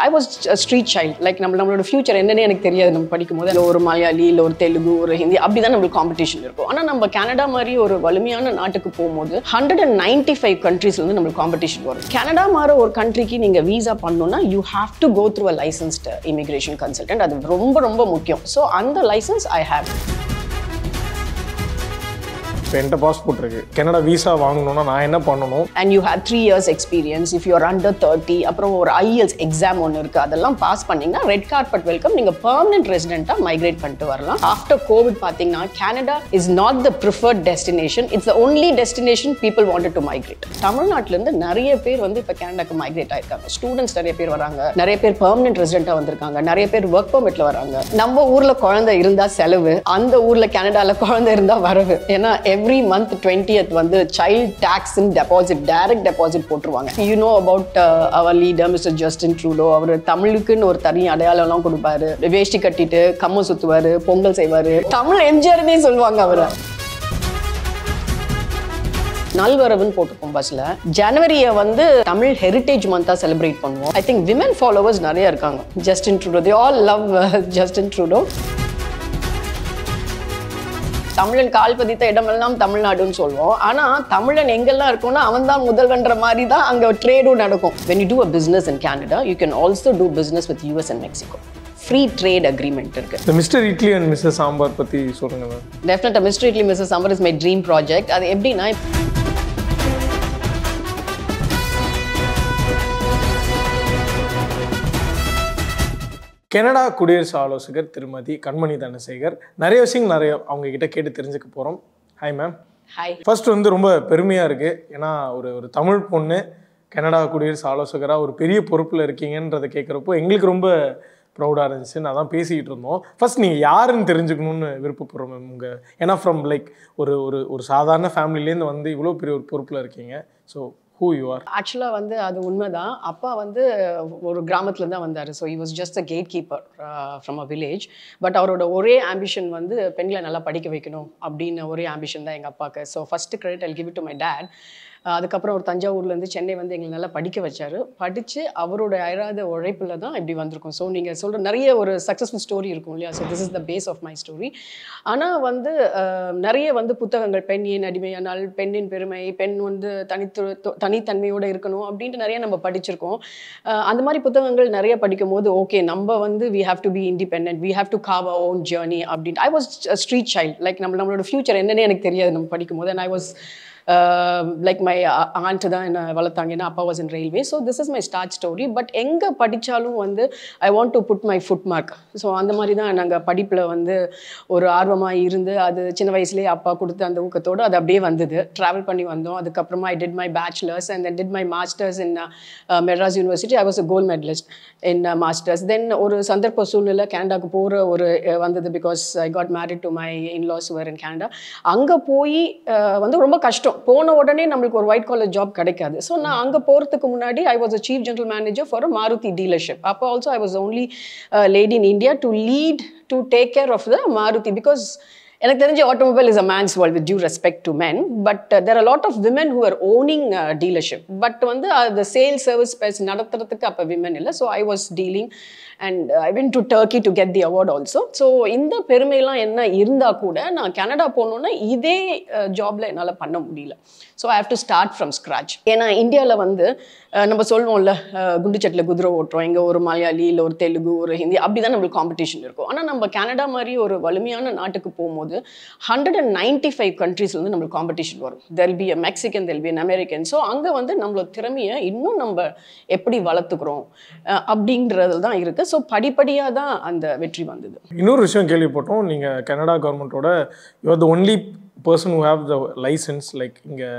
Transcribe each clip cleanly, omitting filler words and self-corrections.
I was a street child. Like நம்மளோட future என்னன்னே எனக்கு தெரியாது நம்ம படிக்கும்போது. இல்ல ஒரு மலையாளி இல்ல ஒரு தெலுங்கு ஒரு ஹிந்தி அப்படி தான் நமக்கு காம்படிஷன் இருக்கும். ஆனா நம்ம கனடா மாதிரி ஒரு வலிமையான நாட்டுக்கு போகும்போது 195 countriesல இருந்து நமக்கு காம்படிஷன் வரும். கனடா மாதிரி ஒரு கண்ட்ரிக்கு நீங்க வீசா பண்ணனும்னா you have to go through a licensed immigration consultant. அது ரொம்ப ரொம்ப முக்கியம். So அந்த license I have. என்கிட்ட பாஸ்போர்ட் இருக்கு கனடா வீசா வாங்கணும்னா நான் என்ன பண்ணணும் and you had 3 years experience if you are under 30 அப்புறம் ஒரு IELTS எக்ஸாம் ஒன்னு இருக்கு அதெல்லாம் பாஸ் பண்ணீங்கன்னா ரெட் கார்பெட் வெல்கம் நீங்க பெர்மனன்ட் ரெசிடென்ட்டா மைக்ரேட் பண்ணிட்டு வரலாம் ஆஃப்டர் கோவிட் பாத்தீங்கன்னா Canada is not the preferred destination it's the only destination people wanted to migrate தமிழ்நாட்டுல இருந்து நிறைய பேர் வந்து இப்ப கனடாக்கு மைக்ரேட் ஆயிருக்காங்க ஸ்டூடண்ட்ஸ் நிறைய பேர் வராங்க நிறைய பேர் பெர்மனன்ட் ரெசிடென்ட்டா வந்திருக்காங்க நிறைய பேர் வர்க் பெர்மிட்ல வராங்க நம்ம ஊர்ல குழந்தை இருந்தா செலவு அந்த ஊர்ல கனடால குழந்தை இருந்தா வரவு ஏன்னா every month 20th வந்து child tax and deposit direct deposit போட்டுருவாங்க you know about our leader Mr. Justin Trudeau அவர் தமிழுக்குன்னு ஒரு தனி அடையாளம் எல்லாம் கொடுப்பாரு வேஷ்டி கட்டிட்டு கம்ம சுத்துவாரு பொங்கல் செய்வாரு தமிழ் எம்ஜிஆர்னே சொல்லுவாங்க அவரை நல்வரவுன்னு போட்டுப்போம் பஸ்ல ஜனவரியை வந்து தமிழ் ஹெரிட்டேஜ் மந்தா செலிப்ரேட் பண்ணுவோம் I think women followers நிறைய இருக்காங்க Justin Trudeau they all love Justin Trudeau தமிழன் கால் பதித்த இடமெல்லாம் தமிழ்நாடுன்னு சொல்லுவோம் ஆனா தமிழன் எங்கெல்லாம் இருக்கும்னா அவன் தான் முதல்வன்ற மாதிரி தான் அங்க ட்ரேடும் நடக்கும் when you do a business in Canada you can also do business with US and Mexico free trade agreement இருக்கு the Mr. Italy and Mrs. Sambar பத்தி சொல்லுங்க ma'am definitely Mr. Italy Mrs. Sambar is my dream project அது எப்படின்னா Canada குடியரசு ஆலோசகர் திருமதி கண்மணி தனசேகர் நிறைய விஷயங்கள் நிறைய அவங்க கிட்ட கேட்டு தெரிஞ்சுக்க போகிறோம் ஹாய் மேம் ஹாய் ஃபர்ஸ்ட் வந்து ரொம்ப பெருமையாக இருக்குது ஏன்னா ஒரு தமிழ் பொண்ணு கனடா குடியரசு ஆலோசகராக ஒரு பெரிய பொறுப்பில் இருக்கீங்கன்றதை கேட்குறப்போ எங்களுக்கு ரொம்ப ப்ரௌடாக இருந்துச்சு நான் தான் பேசிக்கிட்டு இருந்தோம் ஃபர்ஸ்ட் நீங்கள் யாருன்னு தெரிஞ்சுக்கணும்னு விருப்பப்படுறோம் மேம் உங்கள் ஏன்னா ஃப்ரம் லைக் ஒரு சாதாரண ஃபேமிலிலேருந்து வந்து இவ்வளோ பெரிய ஒரு பொறுப்பில் இருக்கீங்க ஸோ who you are ஆக்சுவலாக வந்து அது உண்மைதான் அப்பா வந்து ஒரு கிராமத்துல தான் வந்தார் so he was just a gatekeeper from a village but அவரோட ஒரே ஆம்பிஷன் வந்து பெண்களை நல்லா படிக்க வைக்கணும் அப்படின்னு ஒரே ஆம்பிஷன் தான் எங்கள் அப்பாவுக்கு so first credit I'll give it to my dad அதுக்கப்புறம் ஒரு தஞ்சாவூர்லேருந்து சென்னை வந்து எங்களை நல்லா படிக்க வச்சார் படித்து அவரோட அயராத உழைப்பில் தான் இப்படி வந்திருக்கும் ஸோ நீங்கள் சொல்கிற நிறைய ஒரு சக்ஸஸ்ஃபுல் ஸ்டோரி இருக்கும் இல்லையா so this is the base of my story ஆனால் வந்து நிறைய வந்து புத்தகங்கள் பெண் ஏன் அடிமையானால் பெண்ணின் பெருமை பெண் வந்து தனித்தன்மையோடு இருக்கணும் அப்படின்ட்டு நிறைய நம்ம படிச்சிருக்கோம் அந்த மாதிரி புத்தகங்கள் நிறைய படிக்கும் போது ஓகே நம்ம வந்து we have to be independent we have to carve our own journey அப்படின்ட்டு I was a street child like நம்மளோட ஃபியூச்சர் என்னன்னே எனக்கு தெரியாது நம்ம படிக்கும்போது and I was like my aunt தான் என்ன வளர்த்தாங்க ஏன்னா அப்பா was in railway so this is my start story but எங்கே படித்தாலும் வந்து I want to put my foot mark so அந்த மாதிரி தான் நாங்கள் படிப்பில் வந்து ஒரு ஆர்வமாக இருந்து அது சின்ன வயசுலேயே அப்பா கொடுத்த அந்த ஊக்கத்தோடு அது அப்படியே வந்தது ட்ராவல் பண்ணி வந்தோம் அதுக்கப்புறமா I did my bachelors and then did my masters in Madras university I was a gold medalist in masters then ஒரு சந்தர்ப்ப சூழ்நிலை கனடாக்கு போகிற ஒரு வந்தது because I got married to my in-laws were in Canada அங்கே போய் வந்து ரொம்ப கஷ்டம் போன உடனே நம்மளுக்கு ஒரு ஒயிட் காலர் ஜாப் கிடைக்காது ஸோ நான் அங்கே போகிறதுக்கு முன்னாடி I was a chief general manager for a Maruti dealership அப்போ also I was only lady in India to lead to take care of the Maruti because எனக்கு தெரிஞ்ச automobile is a man's world with due respect to men but there are lot of women who are owning dealership but வந்து அது sale service base நடத்துறதுக்கு அப்போ women இல்லை so I was dealing and I went to Turkey to get the award also. So இந்த பெருமைலாம் என்ன இருந்தால் கூட நான் கனடா போகணுன்னா இதே ஜாபில் என்னால் பண்ண முடியல so I have to start from scratch ஏன்னா இந்தியாவில் வந்து நம்ம சொல்லுவோம்ல குண்டுச்சட்டில் குதிரை ஓட்டுறோம் இங்கே ஒரு மலையாளி இல்லை ஒரு தெலுங்கு ஒரு ஹிந்தி அப்படி தான் நம்மளுக்கு காம்படிஷன் இருக்கும் ஆனால் நம்ம கனடா மாதிரி ஒரு வலிமையான நாட்டுக்கு போகும்போது 195 countriesலேருந்து நம்மளுக்கு காம்படிஷன் வரும் they'll be a Mexican they'll be an American so அங்கே வந்து நம்மளோட திறமையை இன்னும் நம்ம எப்படி வளர்த்துக்கிறோம் அப்படின்றது தான் இருக்குது ஸோ படிப்படியாக தான் அந்த வெற்றி வந்தது இன்னொரு விஷயம் கேள்விப்பட்டோம் நீங்கள் கனடா கவர்மெண்ட்டோட you are the only person who have the licence like இங்கே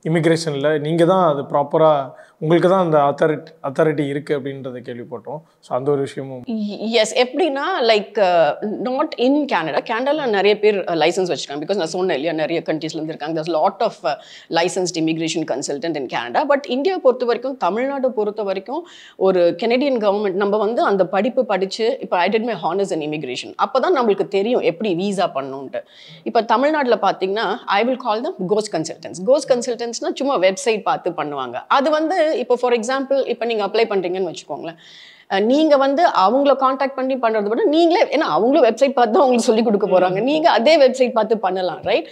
இமிக்ரேஷனில் நீங்கள் தான் அது ப்ராப்பராக உங்களுக்கு தான் அந்த அத்தாரிட்டி இருக்குது அப்படின்றத கேள்விப்பட்டோம் ஸோ அந்த ஒரு விஷயமும் எஸ் எப்படின்னா லைக் நாட் இன் கனடாவில் நிறைய பேர் லைசன்ஸ் வச்சுருக்காங்க பிகாஸ் நான் சொன்னேன் இல்லையா நிறைய கண்ட்ரீஸ்லேருந்து இருக்காங்க thus lot of licensed immigration consultant in Canada but India பொறுத்த வரைக்கும் தமிழ்நாடு பொறுத்த வரைக்கும் ஒரு கெனடியன் கவர்மெண்ட் நம்ம வந்து அந்த படிப்பு படித்து இப்போ ஐ did my honours and immigration அப்போ தான் நம்மளுக்கு தெரியும் எப்படி வீசா பண்ணணுன்ட்டு இப்போ தமிழ்நாட்டில் பார்த்தீங்கன்னா I will call them cost கன்சல்டன்ஸ்னா சும்மா வெப்சைட் பார்த்து பண்ணுவாங்க அது வந்து இப்போ ஃபார் எக்ஸாம்பிள் இப்போ நீங்கள் அப்ளை பண்ணுறீங்கன்னு வச்சுக்கோங்களேன் நீங்கள் வந்து அவங்கள காண்டாக்ட் பண்ணி பண்ணுறது விட நீங்களே, ஏன்னா அவங்களும் வெப்சைட் பார்த்து தான் அவங்களுக்கு சொல்லிக் கொடுக்க போகிறாங்க, நீங்கள் அதே வெப்சைட் பார்த்து பண்ணலாம், right?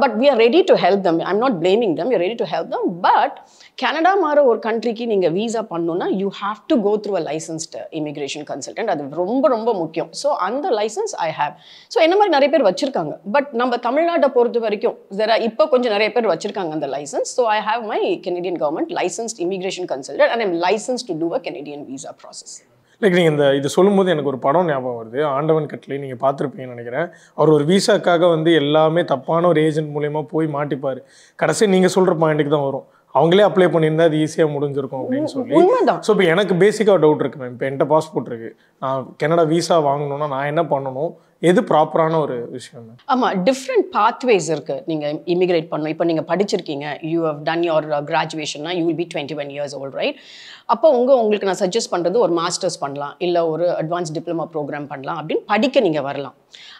But we are ready to help them. I'm not blaming them. We are ready to help them. But Canada மாற ஒரு கண்ட்ரிக்கு நீங்கள் வீசா பண்ணணும்னா you have to go through a licensed immigration consultant. அது ரொம்ப ரொம்ப முக்கியம். ஸோ அந்த லைசன்ஸ் I have. ஸோ என்ன மாதிரி நிறைய பேர் வச்சுருக்காங்க. பட் நம்ம தமிழ்நாட்டை பொறுத்த வரைக்கும் இப்போ கொஞ்சம் நிறைய பேர் வச்சுருக்காங்க அந்த licence. So I have my Canadian government licensed immigration consultant and I'm licensed to do a Canadian visa process. Like நீங்கள் இது சொல்லும்போது எனக்கு ஒரு படம் ஞாபகம் வருது, ஆண்டவன் கட்டளை, நீங்கள் பார்த்துருப்பீங்கன்னு நினைக்கிறேன். அவர் ஒரு விசாக்காக வந்து எல்லாமே தப்பான ஒரு ஏஜென்ட் மூலயமா போய் மாட்டிப்பார். கடைசி நீங்கள் சொல்கிற பாயிண்ட்டுக்கு தான் வரும், அவங்களே அப்ளை பண்ணியிருந்தா அது ஈஸியாக முடிஞ்சிருக்கும் அப்படின்னு சொல்லி. ஸோ இப்போ எனக்கு பேசிக்காக டவுட் இருக்குது மேம். இப்போ என்கிட்ட பாஸ்போர்ட் இருக்குது, நான் கனடா விசா வாங்கணும்னா நான் என்ன பண்ணணும், எது ப்ராப்பரான ஒரு விஷயம்? ஆமாம், டிஃப்ரெண்ட் பாத்வேஸ் இருக்குது நீங்கள் இமிகிரேட் பண்ணணும். இப்போ நீங்கள் படிச்சிருக்கீங்க, யூ ஹவ் டன் யோர் கிராஜுவேஷன்னா you will be 21 years old, right? அப்போ உங்களுக்கு நான் சஜஸ்ட் பண்ணுறது ஒரு மாஸ்டர்ஸ் பண்ணலாம், இல்லை ஒரு அட்வான்ஸ் டிப்ளமா ப்ரோக்ராம் பண்ணலாம் அப்படின்னு படிக்க நீங்கள் வரலாம்.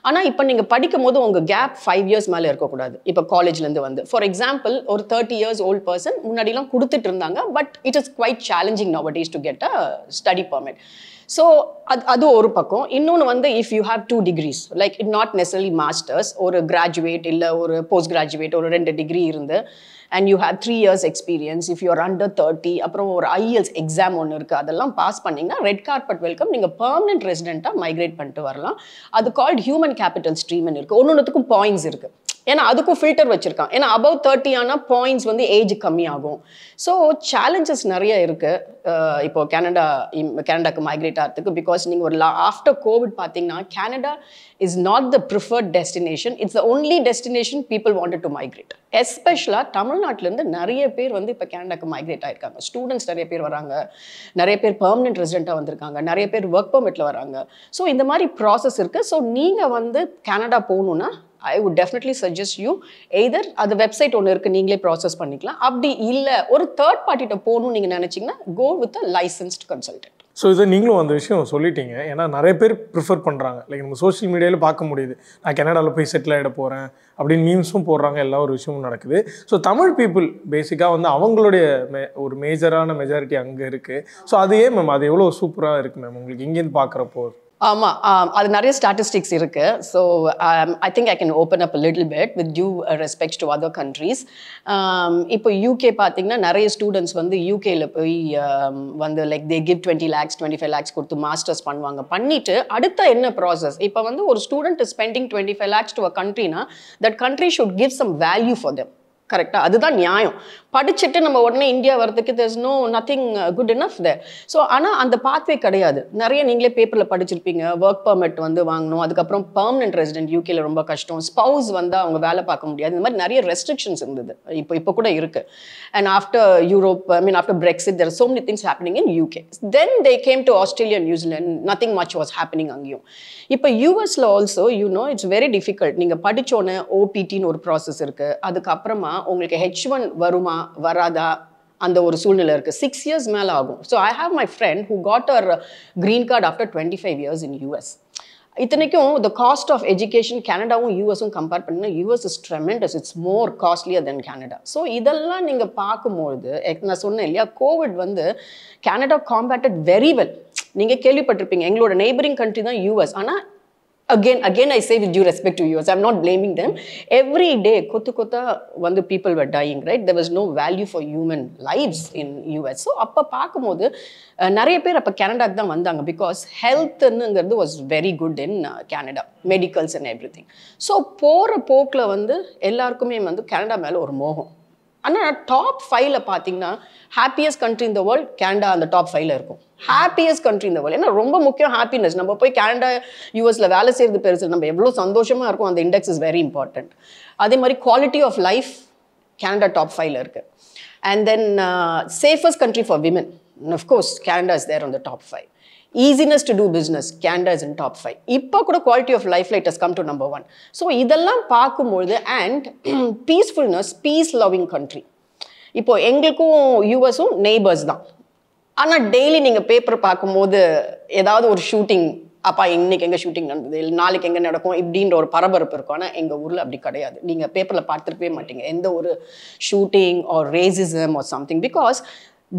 ஆனால் இப்போ நீங்கள் படிக்கும் போது உங்கள் கேப் 5 years மேலே இருக்கக்கூடாது. இப்போ காலேஜ்லேருந்து வந்து ஃபார் எக்ஸாம்பிள் ஒரு 30 years old பர்சன் முன்னாடிலாம் கொடுத்துட்டு இருந்தாங்க, but it is quite challenging nowadays to get a study permit. So அது ஒரு பக்கம். இன்னொன்று வந்து if you have 2 degrees, like it not necessarily masters, ஒரு கிராஜுவேட் இல்லை ஒரு போஸ்ட் கிராஜுவேட், ஒரு 2 degree இருந்து and you have 3 years experience, if you are under 30, அப்புறம் ஒரு IELTS எக்ஸாம் ஒன்று இருக்குது, அதெல்லாம் பாஸ் பண்ணிங்கன்னா ரெட் கார்பெட் வெல்கம், நீங்கள் பெர்மனன்ட் ரெசிடெண்ட்டாக மைக்ரேட் பண்ணிட்டு வரலாம். அது கால்ட் ஹியூமன் கேபிட்டல் ஸ்ட்ரீம்னு இருக்குது. ஒன்றுத்துக்கும் பாயிண்ட்ஸ் இருக்குது, ஏன்னா அதுக்கும் ஃபில்டர் வச்சுருக்கான். ஏன்னா above 30 ஆனால் பாயிண்ட்ஸ் வந்து ஏஜ் கம்மியாகும். ஸோ சேலஞ்சஸ் நிறைய இருக்குது இப்போ கனடாக்கு மைக்ரேட் ஆகிறதுக்கு. பிகாஸ் நீங்கள் ஒரு ஆஃப்டர் கோவிட் பார்த்தீங்கன்னா Canada is not the preferred destination, it's the only destination people wanted to migrate. எஸ்பெஷலாக தமிழ்நாட்டிலேருந்து நிறைய பேர் வந்து இப்போ கனடாக்கு மைக்ரேட் ஆகிருக்காங்க. ஸ்டூடெண்ட்ஸ் நிறைய பேர் வராங்க, நிறைய பேர் பெர்மனன்ட் ரெசிடெண்ட்டாக வந்திருக்காங்க, நிறைய பேர் ஒர்க் பர்மிட்டில் வராங்க. ஸோ இந்த மாதிரி ப்ராசஸ் இருக்குது. ஸோ நீங்கள் வந்து கனடா போகணுன்னா I would definitely suggest you either அது வெப்சைட் ஒன்று இருக்குது, நீங்களே ப்ராசஸ் பண்ணிக்கலாம். அப்படி இல்லை ஒரு தேர்ட் பார்ட்டிகிட்ட போகணும்னு நீங்கள் நினச்சிங்கன்னா go with a licensed consultant. So இதை நீங்களும் அந்த விஷயம் சொல்லிட்டீங்க. ஏன்னா நிறைய பேர் ப்ரிஃபர் பண்ணுறாங்க, லைக் நம்ம சோஷியல் மீடியாவில் பார்க்க முடியுது, நான் கனடாவில் போய் செட்டில் ஆகிட போகிறேன் அப்படின்னு மீம்ஸும் போடுறாங்க, எல்லா ஒரு விஷயமும் நடக்குது. ஸோ தமிழ் பீப்புள் பேசிக்காக வந்து அவங்களுடைய ஒரு மேஜரான மெஜாரிட்டி அங்கே இருக்குது. ஸோ அது ஏன் மேம், அது எவ்வளோ சூப்பராக இருக்குது மேம் உங்களுக்கு இங்கேருந்து பார்க்குறப்போ? ஆமாம், அது நிறைய ஸ்டாட்டிஸ்டிக்ஸ் இருக்குது. So I think I can open up little bit with due respect to other countries. இப்போ யூகே பார்த்தீங்கன்னா நிறைய ஸ்டூடெண்ட்ஸ் வந்து யூகேயில் போய் வந்து like they give 20 lakhs 25 lakhs கொடுத்து மாஸ்டர்ஸ் பண்ணுவாங்க. பண்ணிவிட்டு அடுத்த என்ன ப்ராசஸ், இப்போ வந்து ஒரு student is spending 25 lakhs to a கண்ட்ரினா that country should give some value for them. கரெக்டாக, அதுதான் நியாயம். படிச்சுட்டு நம்ம உடனே இந்தியா வரதுக்கு there's no nothing good enough there. So ஆனால் அந்த பாத்வே கிடையாது. நிறைய நீங்களே பேப்பரில் படிச்சிருப்பீங்க, ஒர்க் பர்மிட் வந்து வாங்கணும், அதுக்கப்புறம் பெர்மனன்ட் ரெசிடென்ட் யூகேல ரொம்ப கஷ்டம், ஸ்பவுஸ் வந்து அவங்க வேலை பார்க்க முடியாது, இந்த மாதிரி நிறைய ரெஸ்ட்ரிக்ஷன்ஸ் இருந்தது. இப்போ கூட இருக்குது. And after Europe, after Brexit there are so many things happening in UK. Then they came to Australia and New Zealand, nothing much was happening அங்கேயும். இப்போ யூஎஸ்ல ஆல்சோ இட்ஸ் வெரி டிஃபிகல்ட். நீங்கள் படித்தோன்னே ஓபிடின்னு ஒரு ப்ராசஸ் இருக்குது, அதுக்கப்புறமா உங்களுக்கு H1 வருமா வராதா அந்த ஒரு சூழ்நிலை இருக்குது. 6 years மேலே ஆகும். So I have my friend who got அவர் green card after 25 years in US. இத்தனைக்கும் த காஸ்ட் ஆஃப் எஜுகேஷன் கனடாவும் யூஎஸும் கம்பேர் பண்ணினா US is tremendous, it's more costlier than Canada. So இதெல்லாம் நீங்கள் பார்க்கும்பொழுது நான் சொன்னேன் இல்லையா, கோவிட் வந்து கனடா காம்பேட்டட் வெரி வெல். நீங்கள் கேள்விப்பட்டிருப்பீங்க, எங்களோட நெய்பரிங் கண்ட்ரி தான் யூஎஸ். ஆனால் again I say with due respect to US, I'm not blaming them. Every day kotta when the people were dying, right? There was no value for human lives in US. So appa paakumbodhu nariya per appa Canada ku dhaan vandanga because health nnungiradhu was very good in Canada, medicals and everything. So pora pokla vandu ellarkume vandu Canada mela or moham. ஆனால் top 5ல பார்த்தீங்கன்னா happiest country in the world Canada அந்த top 5ல இருக்கும். Happiest country in the world. ஏன்னா ரொம்ப முக்கியம் happiness. நம்ம போய் Canada யூஎஸ்ல வேலை செய்யறது பெருசு, நம்ம எவ்வளோ சந்தோஷமாக இருக்கும் அந்த இண்டெக்ஸ் இஸ் வெரி இம்பார்ட்டன்ட். அதே மாதிரி quality of life Canada top 5ல இருக்குது. And then safest country for women, of course Canada is there on the top 5. Easiness to do business, Canada is in top 5. இப்போ கூட quality of life it has come to number 1. So இதெல்லாம் பார்க்கும்பொழுது and peacefulness, peace loving country. இப்போ எங்களுக்கும் யூஎஸும் neighbours தான். ஆனால் daily நீங்கள் paper பார்க்கும்போது ஏதாவது ஒரு ஷூட்டிங், அப்பா இன்னைக்கு எங்கே ஷூட்டிங் நடந்தது, இல்லை நாளைக்கு எங்கே நடக்கும் இப்படின்ற ஒரு பரபரப்பு இருக்கும். ஆனால் எங்கள் ஊரில் அப்படி கிடையாது. நீங்கள் பேப்பரில் பார்த்துருக்கவே மாட்டீங்க எந்த ஒரு shooting or racism or something. Because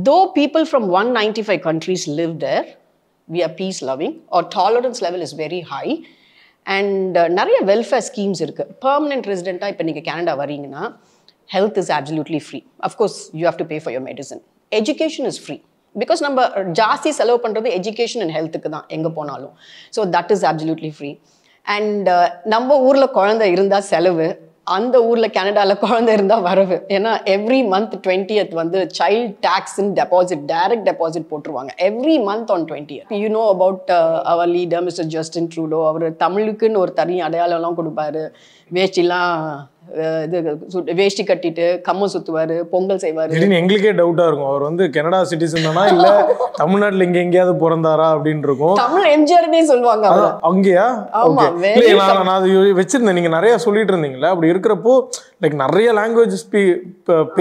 though people from 195 countries live there, we are peace loving. Our tolerance level is very high. And நிறைய welfare schemes இருக்கு. Permanent resident இப்போ நீங்க கனடா வரீங்கன்னா health is absolutely free. Of course, you have to pay for your medicine. Education is free. Because நம்ம ஜாஸ்தி செலவு பண்றது education and healthக்கு தான் எங்க போனாலும். So that is absolutely free. And நம்ம ஊர்ல குழந்தை இருந்தா செலவு, அந்த ஊர்ல கனடால குழந்தை இருந்தா வரவு. ஏன்னா every month 20th வந்து child tax and deposit, direct deposit போட்டுருவாங்க every month on 20th. You know about our leader Mr. Justin Trudeau. அவர் தமிழுக்குன்னு ஒரு தனி அடையாளம்லாம் கொடுப்பாரு. வேஷ்டிலாம் வேஷ்டி கட்டிட்டு கம்ம சுத்துவாரு, பொங்கல் செய்வாரு. எங்களுக்கே டவுட்டா இருக்கும், அவர் வந்து கனடா சிட்டிசன் தானா இல்ல தமிழ்நாட்டுல இங்க எங்கேயாவது பிறந்தாரா அப்படின்னு இருக்கும். தமிழ் எம்ஜிஆர்னே சொல்லுவாங்க. அங்கேயா? நான் அது வச்சிருந்தேன். நீங்க நிறைய சொல்லிட்டு இருந்தீங்களா, அப்படி இருக்கிறப்போ லைக் நிறைய லாங்குவேஜஸ்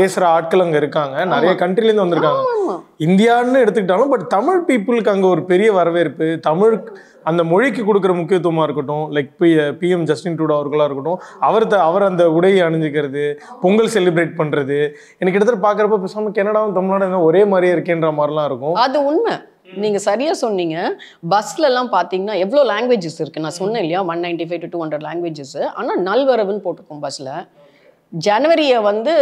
பேசுற ஆட்கள் அங்க இருக்காங்க, நிறைய கண்ட்ரில இருந்து வந்திருக்காங்க. இந்தியான்னு எடுத்துக்கிட்டாலும் பட் தமிழ் பீப்புளுக்கு அங்க ஒரு பெரிய வரவேற்பு, தமிழ் அந்த மொழிக்கு கொடுக்குற முக்கியத்துவமாக இருக்கட்டும், லைக் பிஎம் ஜஸ்டின் ட்ரூடோ அவர்களாக இருக்கட்டும், அவர் அந்த உடையை அணிஞ்சிக்கிறது, பொங்கல் செலிப்ரேட் பண்ணுறது, எனக்கு கிட்டத்தட்ட பார்க்குறப்ப பேசாமல் கனடாவும் தமிழ்நாடும் ஒரே மாதிரியே இருக்கேன்ற மாதிரிலாம் இருக்கும். அது உண்மை, நீங்கள் சரியாக சொன்னீங்க. பஸ்லலாம் பார்த்தீங்கன்னா எவ்வளோ லாங்குவேஜஸ் இருக்குது. நான் சொன்னேன் இல்லையா, 195 to 200 லாங்குவேஜஸ். ஆனால் நல்வரவுன்னு போட்டிருக்கோம் பஸ்ஸில். ஜனவரியை வந்து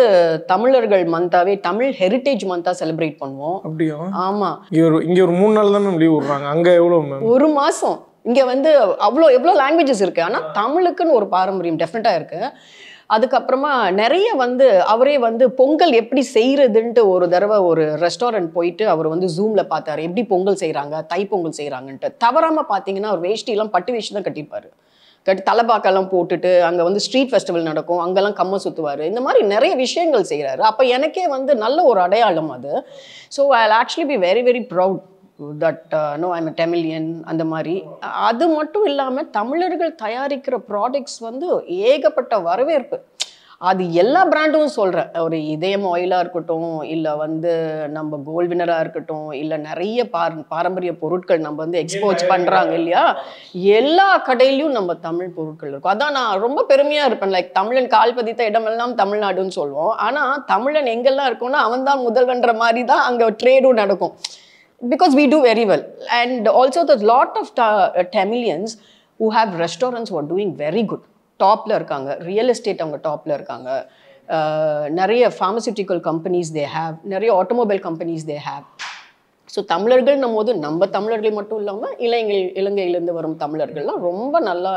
தமிழர்கள் மந்தாவே தமிழ் ஹெரிட்டேஜ் மந்தா செலிப்ரேட் பண்ணுவோம். அப்படியா? ஆமா. இங்க ஒரு 3 நாள் தான் மேம் லீவ் விடுறாங்க. அங்க எவ்வளவு மேம்? ஒரு மாசம். இங்க வந்து எவ்வளோ லாங்குவேஜஸ் இருக்கு. ஆனா தமிழுக்குன்னு ஒரு பாரம்பரியம் டெஃபினட்டா இருக்கு. அதுக்கப்புறமா நிறைய வந்து அவரே வந்து பொங்கல் எப்படி செய்யறதுன்ட்டு ஒரு தடவை ஒரு ரெஸ்டாரண்ட் போயிட்டு அவர் வந்து ஜூம்ல பார்த்தாரு எப்படி பொங்கல் செய்யறாங்க, தை பொங்கல் செய்யறாங்கன்ட்டு. தவறாம பாத்தீங்கன்னா அவர் வேஷ்டிலாம் பட்டு வேஷ்டி தான் கட்டிப்பாரு. கட்டி தலைப்பாக்கெல்லாம் போட்டுட்டு அங்கே வந்து ஸ்ட்ரீட் ஃபெஸ்டிவல் நடக்கும், அங்கெல்லாம் கம்ம சுற்றுவார். இந்த மாதிரி நிறைய விஷயங்கள் செய்கிறாரு. அப்போ எனக்கே வந்து நல்ல ஒரு அடையாளம் அது. So I actually be very very proud that no I'm a Tamilian. அந்த மாதிரி அது மட்டும் இல்லாமல் தமிழர்கள் தயாரிக்கிற ப்ராடக்ட்ஸ் வந்து ஏகப்பட்ட வரவேற்பு. அது எல்லா பிராண்டும் சொல்கிறேன். ஒரு இதயம் ஆயிலாக இருக்கட்டும், இல்லை வந்து நம்ம கோல்ட் வினராக இருக்கட்டும், இல்லை நிறைய பாரம்பரிய பொருட்கள் நம்ம வந்து எக்ஸ்போர்ட் பண்ணுறாங்க இல்லையா, எல்லா கடையிலையும் நம்ம தமிழ் பொருட்கள் இருக்கும். அதான் நான் ரொம்ப பெருமையாக இருப்பேன். லைக் தமிழன் கால் பதித்த இடமெல்லாம் தமிழ்நாடுன்னு சொல்லுவோம். ஆனால் தமிழன் எங்கெல்லாம் இருக்கோம்னா அவன் தான் முதல்வன்ற மாதிரி தான் அங்கே ட்ரேடும் நடக்கும். Because we do very well. And also there's a lot of Tamilians who have restaurants who are doing very good. டாப்ல இருக்காங்க, ரியல் எஸ்டேட் அவங்க டாப்ல இருக்காங்க, நிறைய ஃபார்மசியூட்டிக்கல் கம்பெனிஸ் தே ஹேவ், நிறைய automobile companies they have. So தமிழர்கள்னும் போது நம்ம தமிழர்கள் மட்டும் இல்லாமல் இலங்கையிலேருந்து வரும் தமிழர்கள்லாம் ரொம்ப நல்லா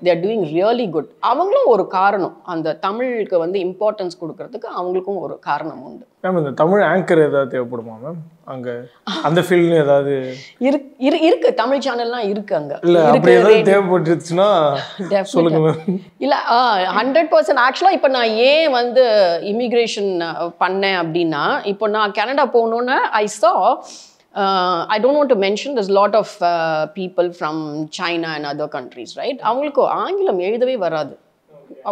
they are doing really good. அவங்களும் ஒரு காரணம், அந்த தமிழுக்கு வந்து இம்பார்ட்டன்ஸ் கொடுக்கறதுக்கு அவங்களுக்கும் ஒரு காரணம் உண்டு. மேம் இந்த தமிழ் ஆங்கர் ஏதாவது தேவைப்படுமா மேம் அங்கே அந்த ஃபீல்டு ஏதாவது இருக்கு? தமிழ் சேனல்லாம் இருக்கு அங்கே. தேவைப்பட்டுச்சுன்னா சொல்லுங்க மேம். இல்லை 100%. ஆக்சுவலாக இப்போ நான் ஏன் வந்து இமிக்ரேஷன் பண்ணேன் அப்படின்னா, இப்போ நான் கனடா போகணுன்னு ஐ சா I don't want to mention, there's a lot of people from China and other countries, right? அவங்களுக்கு ஆங்கிலம் எழுதவே வராது,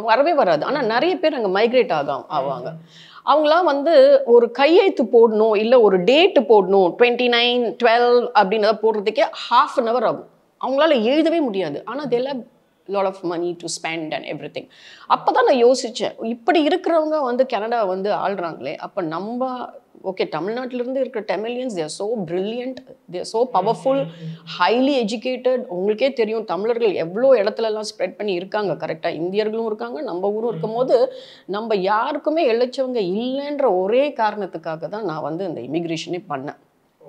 வரவே வராது. ஆனால் நிறைய பேர் அங்கே மைக்ரேட் ஆவாங்க. அவங்களாம் வந்து ஒரு கையெழுத்து போடணும், இல்லை ஒரு டேட்டு போடணும், 29/12 அப்படின்னு போடுறதுக்கே ½ an hour ஆகும். அவங்களால எழுதவே முடியாது. ஆனால் அதெல்லாம் lot of money to spend and everything. அப்போ தான் நான் யோசித்தேன், இப்படி இருக்கிறவங்க வந்து கனடா வந்து ஆள்றாங்களே, அப்போ நம்ம ஓகே தமிழ்நாட்டிலேருந்து இருக்கிற டெமிலியன்ஸ் they are so brilliant, they are so powerful, highly educated. உங்களுக்கே தெரியும் தமிழர்கள் எவ்வளோ இடத்துலலாம் ஸ்ப்ரெட் பண்ணி இருக்காங்க. கரெக்டாக இந்தியர்களும் இருக்காங்க, நம்ம ஊரும் இருக்கும் போது நம்ம யாருக்குமே இழைச்சவங்க இல்லைன்ற ஒரே காரணத்துக்காக தான் நான் வந்து இந்த இமிக்ரேஷனே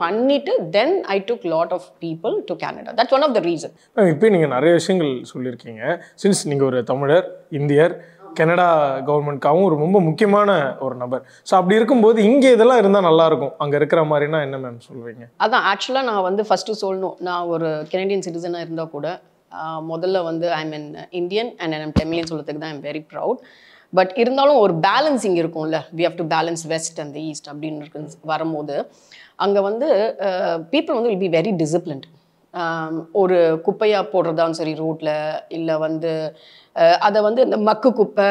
பண்ணிட்டு then I took lot of people to Canada. That's one of the reason. இப்போ நீங்கள் நிறைய விஷயங்கள் சொல்லியிருக்கீங்க. சின்ஸ் நீங்கள் ஒரு தமிழர், இந்தியர், கனடா கவர்மெண்ட்காகவும் ஒரு ரொம்ப முக்கியமான ஒரு நபர். ஸோ அப்படி இருக்கும்போது இங்கே இதெல்லாம் இருந்தால் நல்லாயிருக்கும், அங்கே இருக்கிற மாதிரினா என்ன மேம் சொல்வீங்க? அதான் ஆக்சுவலாக நான் வந்து ஃபஸ்ட்டு சொல்லணும், நான் ஒரு கனடியன் சிட்டிசனாக இருந்தால் கூட முதல்ல வந்து ஐ மீன் இந்தியன் அண்ட் ஐம் டெமிலியன் சொல்கிறதுக்கு தான் ஐம் வெரி ப்ரவுட். பட் இருந்தாலும் ஒரு பேலன்சிங் இருக்கும்ல, we have to balance west and the east அப்படின்னு இருக்கு வரும்போது அங்கே வந்து பீப்புள் வந்து வில் பி வெரி டிசிப்ளின்ட். ஒரு குப்பையாக போடுறதான்னு சரி ரோட்டில், இல்லை வந்து அதை வந்து இந்த மக்கு குப்பை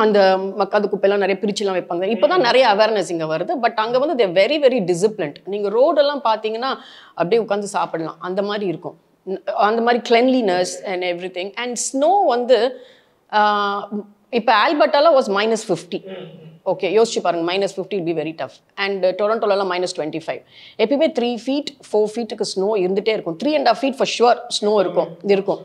அந்த மக்காத குப்பையெல்லாம் நிறைய பிரிச்சுலாம் வைப்பாங்க. இப்போ தான் நிறைய அவேர்னஸ் இங்கே வருது. பட் அங்கே வந்து தே வெரி வெரி டிசிப்ளின்ட். நீங்கள் ரோடெல்லாம் பார்த்தீங்கன்னா அப்படியே உட்காந்து சாப்பிடலாம், அந்த மாதிரி இருக்கும். அந்த மாதிரி cleanliness and every thing. And snow வந்து இப்போ ஆல்பர்ட்டால வாஸ் -50. ஓகே யோசிச்சு பாருங்க -50 will be very tough and டொரண்டோலலாம் -25 எப்பயுமே 3 feet 4 feetக்கு ஸ்னோ இருந்துட்டே இருக்கும் 3.5 feet for sure ஸ்னோ இருக்கும்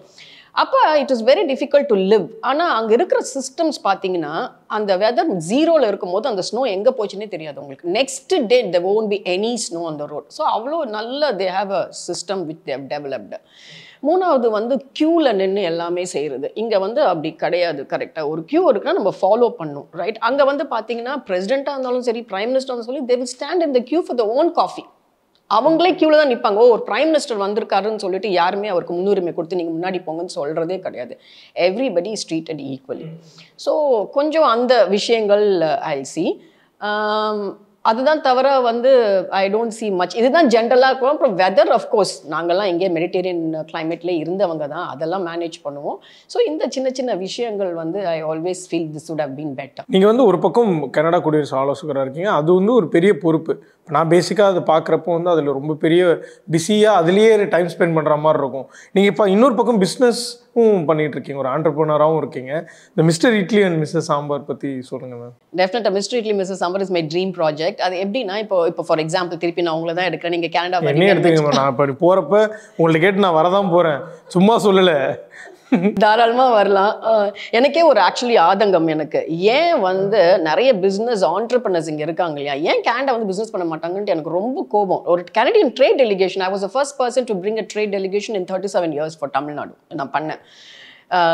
அப்போ it is very difficult to live ஆனால் அங்கே இருக்கிற சிஸ்டம்ஸ் பார்த்தீங்கன்னா அந்த வெதர் 0ல் இருக்கும்போது அந்த ஸ்னோ எங்கே போச்சுன்னே தெரியாது உங்களுக்கு next day there won't be any snow on the road so அவ்வளோ நல்ல they have a system which they have developed. மூணாவது வந்து க்யூவில் நின்று எல்லாமே செய்கிறது இங்கே வந்து அப்படி கிடையாது கரெக்டாக ஒரு க்யூ இருக்குன்னா நம்ம ஃபாலோ பண்ணணும் ரைட் அங்கே வந்து பார்த்தீங்கன்னா பிரசிடெண்ட்டாக இருந்தாலும் சரி பிரைம் மினிஸ்டர் இருந்தாலும் சொல்லி they will stand in the queue for their own coffee அவங்களே க்யூவில் தான் நிற்பாங்க ஒரு பிரைம் மினிஸ்டர் வந்திருக்காருன்னு சொல்லிட்டு யாருமே அவருக்கு முன்னுரிமை கொடுத்து நீங்கள் முன்னாடி போங்கன்னு சொல்கிறதே கிடையாது everybody is treated equally so கொஞ்சம் அந்த விஷயங்கள் ஐ சி அதுதான் தவிர வந்து ஐ டோன்ட் சி மச் இதுதான் ஜென்ரலாக இருக்கும் அப்புறம் வெதர் அஃப்கோர்ஸ் நாங்கள்லாம் எங்கேயே மெடிட்டேரியன் கிளைமேட்லேயே இருந்தவங்க தான் அதெல்லாம் மேனேஜ் பண்ணுவோம் ஸோ இந்த சின்ன சின்ன விஷயங்கள் வந்து I always feel this would have been better நீங்கள் வந்து ஒரு பக்கம் கனடா குடியரசு ஆலோசகராக இருக்கீங்க அது வந்து ஒரு பெரிய பொறுப்பு நான் பேசிக்காக அதை பார்க்குறப்போ வந்து அதில் ரொம்ப பெரிய பிஸியாக அதுலேயே டைம் ஸ்பெண்ட் பண்ணுற மாதிரி இருக்கும் நீங்கள் இப்போ இன்னொரு பக்கம் பிஸ்னஸும் பண்ணிகிட்டு இருக்கீங்க ஒரு ஆண்டர்ப்ரனராகவும் இருக்கீங்க இந்த mister idli and mister sambar பற்றி சொல்லுங்கள் மேம் டெஃபினட்டாக mister idli mister sambar is my dream project அது எப்படின்னா இப்போ ஃபார் எக்ஸாம்பிள் திருப்பி நான் உங்களை தான் எடுக்கிறேன் நீங்கள் கனடா என்ன எடுத்துக்கங்க நான் இப்போ போகிறப்ப உங்கள்ட்ட கேட்டு நான் வரதான் போகிறேன் சும்மா சொல்லலை தாராளமாக வரலாம் எனக்கே ஒரு ஆக்சுவலி ஆதங்கம் எனக்கு ஏன் வந்து நிறைய பிஸ்னஸ் ஆண்டர்பிரினர்ஸ் இங்கே இருக்காங்க இல்லையா ஏன் கனடா வந்து பிஸ்னஸ் பண்ண மாட்டாங்கன்ட்டு எனக்கு ரொம்ப கோபம் ஒரு Canadian trade delegation I was the first person to bring a trade delegation in 37 years for Tamil Nadu நான் பண்ணேன்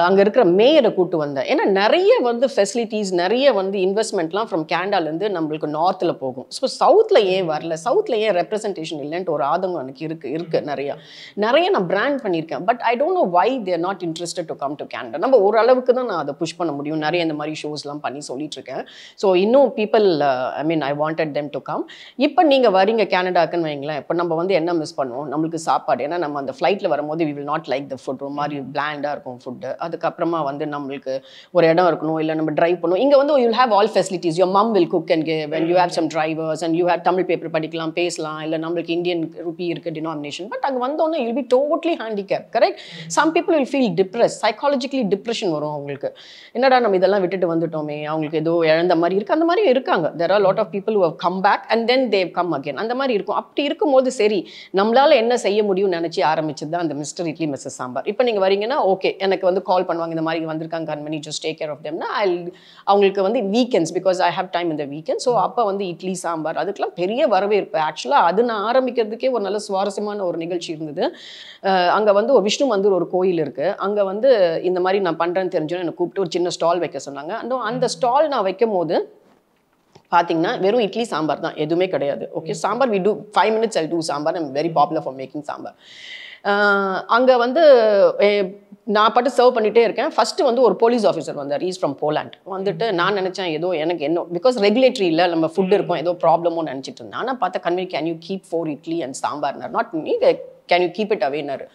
அங்கே இருக்கிற மேயரை கூட்டு வந்தேன் ஏன்னா நிறைய வந்து ஃபெசிலிட்டிஸ் நிறைய வந்து இன்வெஸ்ட்மெண்ட்லாம் ஃப்ரம் கேனடாலேருந்து நம்மளுக்கு நார்த்தில் போகும் ஸோ சவுத்தில் ஏன் வரல சவுத்தில் ஏன் ரெப்ரசன்டேஷன் இல்லைன்ட்டு ஒரு ஆதங்கம் எனக்கு இருக்குது நிறைய நான் பிராண்ட் பண்ணியிருக்கேன் but I don't know why they're not interested to come to Canada நம்ம ஓரளவுக்கு தான் நான் அதை புஷ் பண்ண முடியும் நிறைய இந்த மாதிரி ஷோஸ்லாம் பண்ணி சொல்லிட்டு இருக்கேன் ஸோ இன்னும் people I mean I wanted them to come இப்போ நீங்கள் வரீங்க கேனடாக்குன்னு வைங்களேன் இப்போ நம்ம வந்து என்ன மிஸ் பண்ணுவோம் நம்மளுக்கு சாப்பாடு ஏன்னா நம்ம அந்த ஃப்ளைட்டில் வரும்போது we will not like the food ஒரு மாதிரி பிளாண்டாக இருக்கும் ஃபுட்டு அதுக்கப்புறமா வந்து நம்மளுக்கு ஒரு இடம் இருக்கணும் இல்லை நம்ம டிரைவ் பண்ணணும் இங்கே வந்து you have all facilities your mom will cook and give and you have some drivers and you have Tamil paper படிக்கலாம் பேசலாம் இல்லை நம்மளுக்கு இந்தியன் ரூபி இருக்கு டினாமினேஷன் பட் அங்கே வந்தோன்னே you'll be totally handicap correct some people will feel depress psychologically depression வரும் அவங்களுக்கு என்னடா நம்ம இதெல்லாம் விட்டுட்டு வந்துட்டோமே அவங்களுக்கு ஏதோ இழந்த மாதிரி இருக்குது அந்த மாதிரி இருக்காங்க there are a lot of people who have come back and then they've come again அந்த மாதிரி இருக்கும் அப்படி இருக்கும்போது சரி நம்மளால என்ன செய்ய முடியும்னு நினச்சி ஆரம்பிச்சது தான் அந்த மிஸ்டர் இட்லி மிஸ்ஸஸ் சாம்பார் இப்போ நீங்கள் வரீங்கன்னா ஓகே எனக்கு வந்து கால் பண்ணுவாங்க இந்த மாதிரி வந்திருக்காங்க கண்மணி ஜஸ்ட் டேக் கேர் ஆஃப் தெம்னா அவங்களுக்கு வந்து weekends because I have time இந்த வீக்கெண்ட் ஸோ அப்போ வந்து இட்லி சாம்பார் அதுக்கெல்லாம் பெரிய வரவேற்பு ஆக்சுவலாக அது நான் ஆரம்பிக்கிறதுக்கே ஒரு நல்ல சுவாரஸ்யமான ஒரு நிகழ்ச்சி இருந்தது அங்கே வந்து ஒரு விஷ்ணு மந்திர் ஒரு கோயில் இருக்குது அங்கே வந்து இந்த மாதிரி நான் பண்ணுறேன்னு தெரிஞ்சோன்னு என்னை கூப்பிட்டு ஒரு சின்ன ஸ்டால் வைக்க சொன்னாங்க அந்த ஸ்டால் நான் வைக்கும் போது பார்த்தீங்கன்னா வெறும் இட்லி சாம்பார் தான் எதுவுமே கிடையாது okay sambar we do 5 minutes I do sambar I'm very popular for making sambar அங்கே வந்து நான் பாட்டு சர்வ் பண்ணிகிட்டே இருக்கேன் ஃபஸ்ட்டு வந்து ஒரு போலீஸ் ஆஃபீஸர் வந்தார் ஈஸ் ஃப்ரம் போலாண்ட் வந்துட்டு நான் நினச்சேன் ஏதோ எனக்கு என்ன பிகாஸ் ரெகுலேட்டரி இல்லை நம்ம ஃபுட் இருக்கும் ஏதோ ப்ராப்ளமோ நினச்சிட்டு இருந்தேன் ஆனால் பார்த்தா கன்வீன் can you keep 4 idli and சாம்பார்னார் not me can you keep it அவேனார்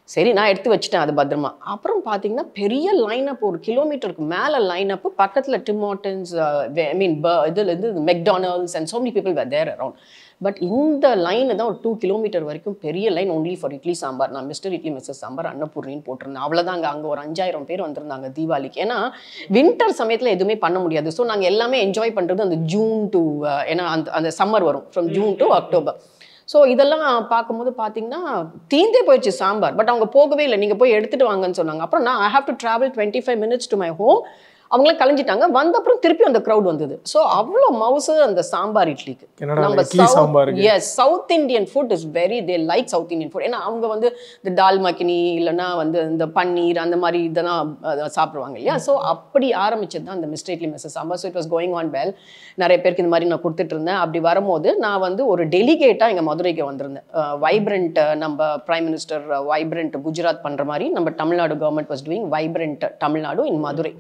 சரி நான் எடுத்து வச்சுட்டேன் அது பத்திரமா அப்புறம் பார்த்தீங்கன்னா பெரிய லைனப் ஒரு கிலோமீட்டருக்கு மேலே லைனப்பு பக்கத்தில் டிம் ஹார்ட்டன்ஸ் ஐ மீன் இதுலேருந்து McDonald's and so many people were there around but இந்த லைனு தான் ஒரு 2 kilometers வரைக்கும் பெரிய line only for idli sambar நான் மிஸ்டர் இட்லி மிஸ்ஸஸ் சாம்பார் அன்னபூர்ணின்னு போட்டிருந்தேன் அவ்வளோதாங்க அங்கே ஒரு 5000 பேர் வந்திருந்தாங்க தீபாவளிக்கு ஏன்னா வின்டர் சமயத்தில் எதுவுமே பண்ண முடியாது ஸோ நாங்கள் எல்லாமே என்ஜாய் பண்ணுறது அந்த ஜூன் டு ஏன்னா அந்த சம்மர் வரும் from June to October so இதெல்லாம் பார்க்கும்போது பார்த்தீங்கன்னா தீந்தே போயிடுச்சு சாம்பார் பட் அவங்க போகவே இல்லை நீங்கள் போய் எடுத்துகிட்டு வாங்கன்னு சொன்னாங்க அப்புறம் நான் I have to travel 25 minutes to my home அவங்களாம் கலைஞ்சிட்டாங்க வந்த அப்புறம் திருப்பி அந்த க்ரௌட் வந்தது ஸோ அவ்வளோ மவுசு அந்த சாம்பார் இட்லிக்கு நம்ம as South Indian food is very they like South Indian food ஏன்னா அவங்க வந்து இந்த தால் மக்கினி இல்லைன்னா வந்து இந்த பன்னீர் அந்த மாதிரி இதெல்லாம் சாப்பிடுவாங்க இல்லையா ஸோ அப்படி ஆரம்பிச்சது தான் அந்த mister idli missus sambar so it was going on well நிறைய பேருக்கு இந்த மாதிரி நான் கொடுத்துட்டு இருந்தேன் அப்படி வரும்போது நான் வந்து ஒரு டெலிகேட்டாக எங்கள் மதுரைக்கு வந்திருந்தேன் வைப்ரண்ட் நம்ம பிரைம் மினிஸ்டர் வைப்ரண்ட் குஜராத் பண்ணுற மாதிரி நம்ம Tamil Nadu government was doing vibrant Tamil Nadu in Madurai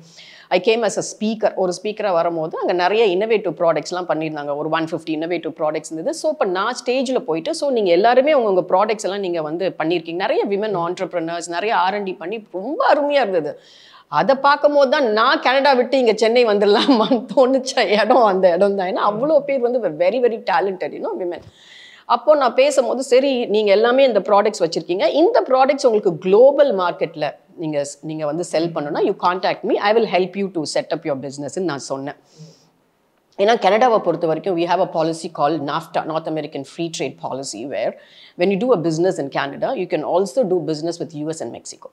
I came as a speaker ஒரு ஸ்பீக்கராக வரும்போது அங்கே நிறைய இன்னோவேட்டிவ் ப்ராடக்ட்ஸ்லாம் பண்ணியிருந்தாங்க ஒரு 150 இன்னோவேட்டிவ் ப்ராடக்ட்ஸ் இருந்தது ஸோ இப்போ நான் ஸ்டேஜில் போயிட்டு ஸோ நீங்கள் எல்லாருமே உங்கள் ப்ராடக்ட்ஸ் எல்லாம் நீங்கள் வந்து பண்ணியிருக்கீங்க நிறைய விமன் ஆண்டர்ப்ரனர்ஸ் நிறைய R&D பண்ணி ரொம்ப அருமையாக இருந்தது அதை பார்க்கும் போது தான் நான் கனடா விட்டு இங்கே சென்னை வந்துடலாமான்னு தோணுச்ச இடம் அந்த இடம் தான் ஏன்னா அவ்வளோ பேர் வந்து வெரி வெரி டேலண்டட் விமன் அப்போ நான் பேசும்போது சரி நீங்கள் எல்லாமே இந்த ப்ராடக்ட்ஸ் வச்சுருக்கீங்க இந்த ப்ராடக்ட்ஸ் உங்களுக்கு குளோபல் மார்க்கெட்டில் நீங்கள் வந்து செல் பண்ணணும்னா you contact me I will help you to set up your பிஸ்னஸ்ன்னு நான் சொன்னேன் ஏன்னா கனடாவை பொறுத்த வரைக்கும் we have a policy called NAFTA, North American Free Trade Policy, where when you do a business in Canada, you can also do business with US and Mexico.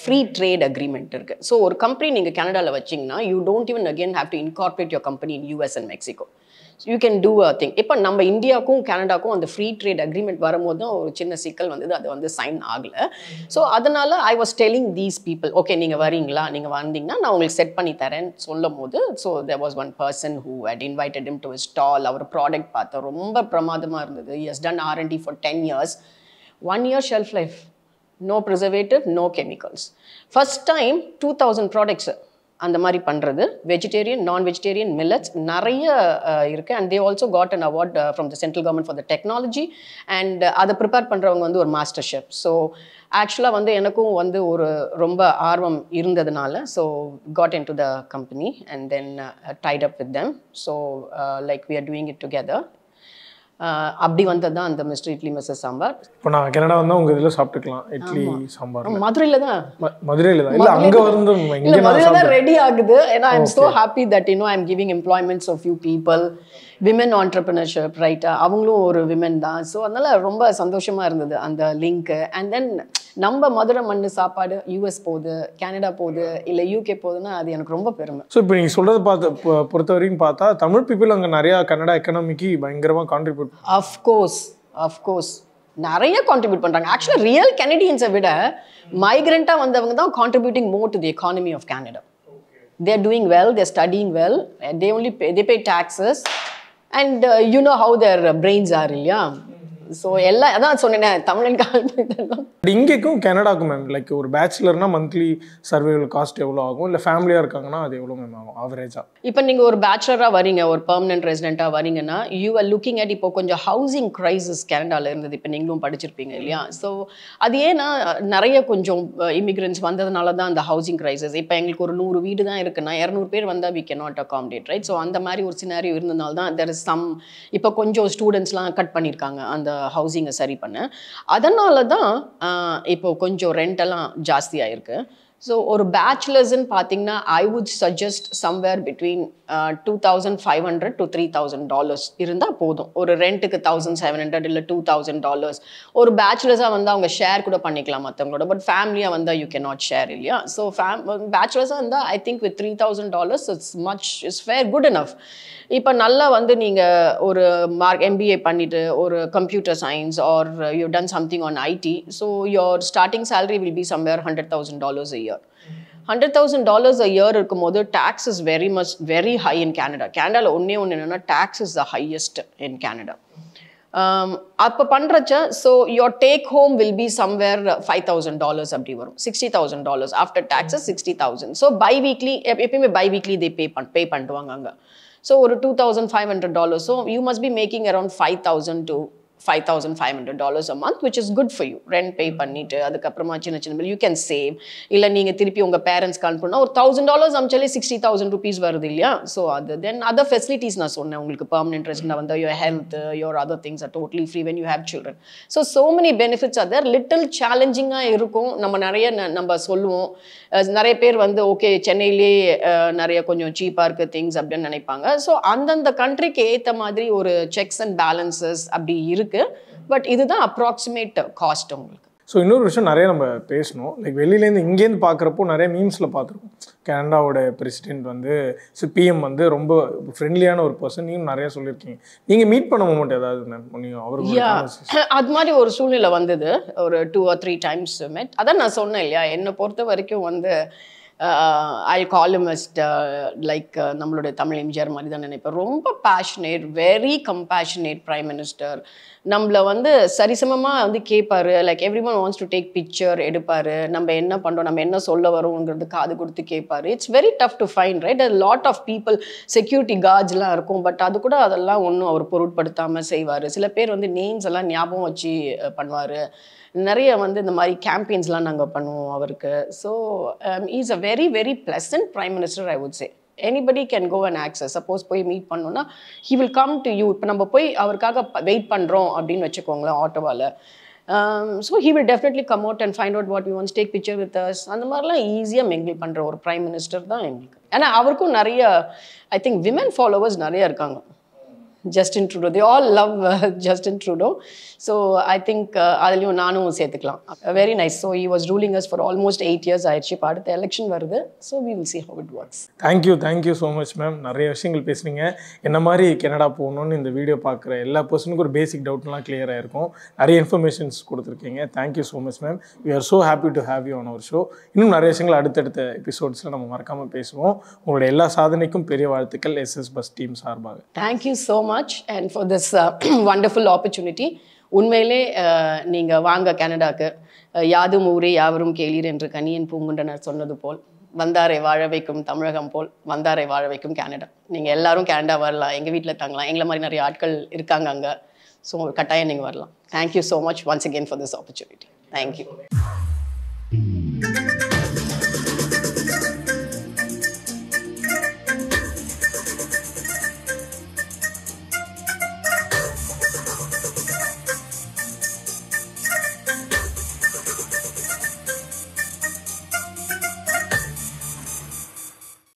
Free trade agreement இருக்கு. So ஒரு company நீங்கள் கனடாவில் வச்சிங்கன்னா you don't even again have to incorporate your company in US and Mexico. So you can do a thing. இப்போ நம்ம இந்தியாவுக்கும் கனடாக்கும் அந்த free trade agreement வரும்போது தான் ஒரு சின்ன சிக்கல் வந்தது, அது வந்து சைன் ஆகலை. ஸோ அதனால் I was telling these people, okay நீங்கள் வரீங்களா, நீங்கள் வந்தீங்கன்னா நான் உங்களுக்கு செட் பண்ணி தரேன்னு சொல்லும் போது, so there was one person who had invited him to his stall. அவர் ப்ராடக்ட் பார்த்தா ரொம்ப பிரமாதமாக இருந்தது. He has done R&D for 10 years, 1 year shelf life, no preservative, no chemicals. First time 2000 products அந்த மாதிரி பண்ணுறது, வெஜிடேரியன், நான்-வெஜிடேரியன், மில்லட்ஸ் நிறைய இருக்குது. And they also got an award from the central government for the technology. And அதை prepare பண்ணுறவங்க வந்து ஒரு master chef. So ஆக்சுவலாக வந்து எனக்கும் வந்து ஒரு ரொம்ப ஆர்வம் இருந்ததுனால, so got into the company and then tied up with them. So like we are doing it together. அப்படி வந்தது தான் அந்த மிஸ்டர் இட்லி மிஸ்ஸஸ் சாம்பார். இப்போ நான் கனடா வந்தால் உங்கள் இதில் சாப்பிட்டுக்கலாம் இட்லி சாம்பார். மதுரையில் தான் இல்லை அங்கே வந்து இல்லை மதுரையில் தான் ரெடி ஆகுது. ஏன்னா I am so happy that I am giving employments of few people, women entrepreneurship, ரைட்டா, அவங்களும் ஒரு விமன் தான். ஸோ அதனால ரொம்ப சந்தோஷமாக இருந்தது அந்த லிங்க்கு. அண்ட் தென் நம்ம மதுரை மண்ணு சாப்பாடு யூஎஸ் போகுது, கனடா போகுது, இல்லை யூகே போகுதுன்னா அது எனக்கு ரொம்ப பெருமை. ஸோ இப்போ நீங்கள் சொல்கிறது பொறுத்த வரைக்கும் பார்த்தா தமிழ் பீப்புள் அங்கே நிறையா கனடா எக்கனாமிக்கு பயங்கரமாக கான்ட்ரிபியூட். அஃப்கோர்ஸ் நிறைய கான்ட்ரிபியூட் பண்ணுறாங்க. ஆக்சுவலாக ரியல் கெனடியன்ஸை விட மைக்ரெண்ட்டாக வந்தவங்க தான் contributing more to the economy of Canada. They are doing well, they are studying well, and they pay taxes, and you know how their brains are, yeah. So எல்லாம் அதான் சொன்னேன் தமிழன் கால். இங்கேக்கும் கனடாக்கும் மேம் லைக் ஒரு பேச்சுலர்னா மந்த்லி சர்வைவல் காஸ்ட் எவ்வளோ ஆகும், இல்லை ஃபேமிலியாக இருக்காங்கன்னா அது எவ்வளோ மேம் ஆகும் ஆவரேஜாக? இப்போ நீங்கள் ஒரு பேச்சுலராக வரீங்க, ஒரு பெர்மனன்ட் ரெசிடென்ட்டாக வரீங்கன்னா, யூ ஆர் லுக்கிங் அட் இப்போ கொஞ்சம் ஹவுசிங் க்ரைசிஸ் கனடாவில் இருந்தது. இப்போ நீங்களும் படிச்சிருப்பீங்க இல்லையா? ஸோ அது ஏன்னா நிறைய கொஞ்சம் இமிக்ரெண்ட்ஸ் வந்ததுனால தான் அந்த ஹவுசிங் க்ரைசிஸ். இப்போ எங்களுக்கு ஒரு 100 வீடு தான் இருக்குன்னா 200 பேர் வந்தால் we can not accommodate, right? So அந்த மாதிரி ஒரு சினாரியோ இருந்ததுனால தான் தெர் இஸ் சம். இப்போ கொஞ்சம் ஸ்டூடெண்ட்ஸ்லாம் கட் பண்ணியிருக்காங்க அந்த ஹவுசிங்கை சரி பண்ண. அதனால தான் இப்போ கொஞ்சம் ரெண்டெல்லாம் ஜாஸ்தியாக இருக்குது. ஸோ ஒரு பேச்சுலர்ஸ்ன்னு பார்த்தீங்கன்னா I would suggest somewhere between $2,500 to $3,000 இருந்தால் போதும். ஒரு ரெண்ட்டுக்கு $1,700 இல்லை $2,000. ஒரு பேச்சுலர்ஸாக வந்து அவங்க ஷேர் கூட பண்ணிக்கலாம் மற்றவங்களோட, பட் ஃபேமிலியாக வந்தால் யூ கேன் நாட் ஷேர் இல்லையா? ஸோ பேச்சுலர்ஸாக இருந்தால் I think with $3,000 it's fair good enough. இப்போ நல்லா வந்து நீங்கள் ஒரு MBA பண்ணிவிட்டு ஒரு computer science or you done something on IT, so your starting salary will be somewhere $100,000 a year. $100,000 a year இருக்கும்போது tax is very high in Canada. Canadaல ஒன்று என்னென்னா tax is the highest in Canada. அப்போ பண்ணுறச்ச so your take home will be somewhere $5,000 அப்படி வரும். $60,000 after taxes $60,000. So weekly எப்பயுமே weekly they pay பண்ணிடுவாங்க அங்கே. ஸோ ஒரு $2,500. So you must be making around $5,000 to $5,500 a month, which is good for you. Rent pay பண்ணிட்டு அதுக்கப்புறமா சின்ன சின்ன பில் யூ கேன் சேவ். இல்லை நீங்கள் திருப்பி உங்கள் பேரண்ட்ஸ்க்கு அனுப்புனா ஒரு $1,000 அமிச்சாலே $60,000 வருது இல்லையா? ஸோ அது தென் அதர் ஃபெசிலிட்டிஸ் நான் சொன்னேன் உங்களுக்கு. பெர்மனன்ட் ரெசிடென்ட் வந்து your health, your other things are totally free when you have children. So many benefits are there. Little சேலஞ்சிங்காக இருக்கும். நம்ம நிறைய நம்ம சொல்லுவோம். நிறைய பேர் வந்து ஓகே சென்னையிலே நிறைய கொஞ்சம் சீப்பாக இருக்குது திங்ஸ் அப்படின்னு நினைப்பாங்க. ஸோ அந்தந்த கண்ட்ரிக்கு ஏற்ற மாதிரி ஒரு செக்ஸ் அண்ட் பேலன்சஸ் அப்படி இருக்குது. பட் இதுதான் அப்ராக்சிமேட் காஸ்ட் உங்களுக்கு. ஸோ இன்னொரு விஷயம் நிறைய நம்ம பேசணும். லைக் வெளியிலேருந்து இங்கேருந்து பார்க்குறப்போ நிறைய மீம்ஸில் பார்த்துருக்கோம். கனடாவோட பிரசிடென்ட் வந்து PM வந்து ரொம்ப ஃப்ரெண்ட்லியான ஒரு பர்சன். நீங்கள் நிறையா சொல்லியிருக்கீங்க. நீங்கள் மீட் பண்ண மூமெண்ட் ஏதாவது நீங்கள் அவருக்கு அது மாதிரி ஒரு சூழ்நிலை வந்தது. ஒரு 2 or 3 times met. அதான் நான் சொன்னேன் இல்லையா, என்னை பொறுத்த வரைக்கும் வந்து I'll call him as like நம்மளுடைய தமிழ் எம்ஜிஆர் மாதிரி தான் நினைப்பேன். ரொம்ப passionate, very compassionate prime minister. நம்மளை வந்து சரிசமமாக வந்து கேட்பாரு. Like everyone wants to take picture எடுப்பார். நம்ம என்ன பண்ணுறோம், நம்ம என்ன சொல்ல வரோங்கிறது காது கொடுத்து கேட்பாரு. It's very tough to find, right? Lot of people, security கார்ட்ஸ்லாம் இருக்கும். பட் அது கூட அதெல்லாம் ஒன்றும் அவர் பொருட்படுத்தாமல் செய்வார். சில பேர் வந்து நேம்ஸ் எல்லாம் ஞாபகம் வச்சு பண்ணுவார். நிறைய வந்து இந்த மாதிரி கேம்பெயின்ஸ்லாம் நாங்கள் பண்ணுவோம் அவருக்கு. So is a very very pleasant prime minister I would say. Anybody can go and access. Suppose போய் மீட் பண்ணோன்னா he will come to you. இப்போ நம்ம போய் அவருக்காக வெயிட் பண்ணுறோம் அப்படின்னு வச்சுக்கோங்களேன் ஆட்டோவால். So he will definitely come out and find out what we want to take picture with us. அந்த மாதிரிலாம் ஈஸியாக மிங்கிள் பண்ணுற ஒரு பிரைம் மினிஸ்டர் தான் எங்களுக்கு. ஏன்னா அவருக்கும் நிறைய ஐ திங்க் விமன் ஃபாலோவர்ஸ் நிறைய இருக்காங்க. Justin Trudeau, they all love Justin Trudeau. So I think அதுலேயும் நானும் சேர்த்துக்கலாம். Very nice. So he was ruling us for almost 8 years ஆயிடுச்சு. இப்போ அடுத்த எலெக்ஷன் வருது. So we will see how it works. Thank you so much ma'am. நிறைய விஷயங்கள் பேசுனீங்க. என்ன மாதிரி கனடா போகணுன்னு இந்த வீடியோ பார்க்குற எல்லா பர்சனுக்கும் ஒரு பேசிக் டவுட்லாம் கிளியராக இருக்கும். நிறைய இன்ஃபர்மேஷன்ஸ் கொடுத்துருக்கீங்க. Thank you so much ma'am. We are so happy to have you on our show. இன்னும் நிறைய விஷயங்கள் அடுத்தடுத்த எபிசோட்ஸில் நம்ம மறக்காமல் பேசுவோம். உங்களுடைய எல்லா சாதனைக்கும் பெரிய வாழ்த்துக்கள் SS பஸ் டீம் சார்பாக. Thank you so much and for this wonderful opportunity. உண்மையிலே நீங்கள் வாங்க கனடாக்கு. யாதும் ஊரே யாவரும் கேளீர் என்று கனியன் பூங்குன்றனர் சொன்னது போல் வந்தாரை வாழ வைக்கும் தமிழகம் போல் வந்தாரை வாழ வைக்கும் கனடா. நீங்கள் எல்லாரும் கனடா வரலாம், எங்கள் வீட்டில் தங்கலாம். எங்களை மாதிரி நிறைய ஆட்கள் இருக்காங்க அங்கே. ஸோ கட்டாயம் நீங்கள் வரலாம். Thank you so much once again for this opportunity. Thank you.